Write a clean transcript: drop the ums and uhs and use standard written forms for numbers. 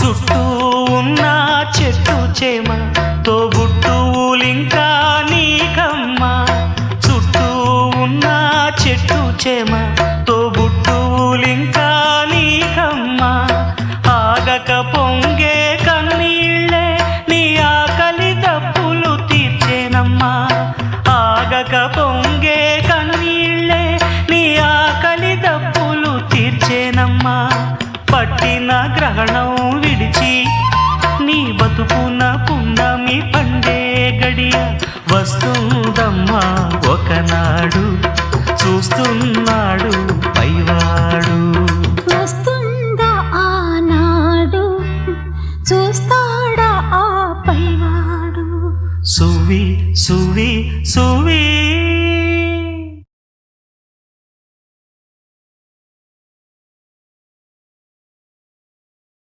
చుట్టూ ఉన్న చెట్టు చేమ తోబుట్టువులింకా నీకమ్మా చుట్టూ ఉన్న చెట్టు చేమ తోబుట్టువులింకా నీకమ్మా ఆగక పొంగే కన్నీళ్ళే నీ ఆకలి దప్పులు తీర్చేనమ్మా ఆగక పొంగే కన్నీళ్ళే నీ ఆకలి దప్పులు తీర్చేనమ్మా పట్టిన గ్రహణం విడిచి నీ బతుకున పున్నమి పండే గడియ వస్తుందమ్మా ఒకనాడు చూస్తున్నాడు పైవాడు వస్తుందా ఆనాడు చూస్తా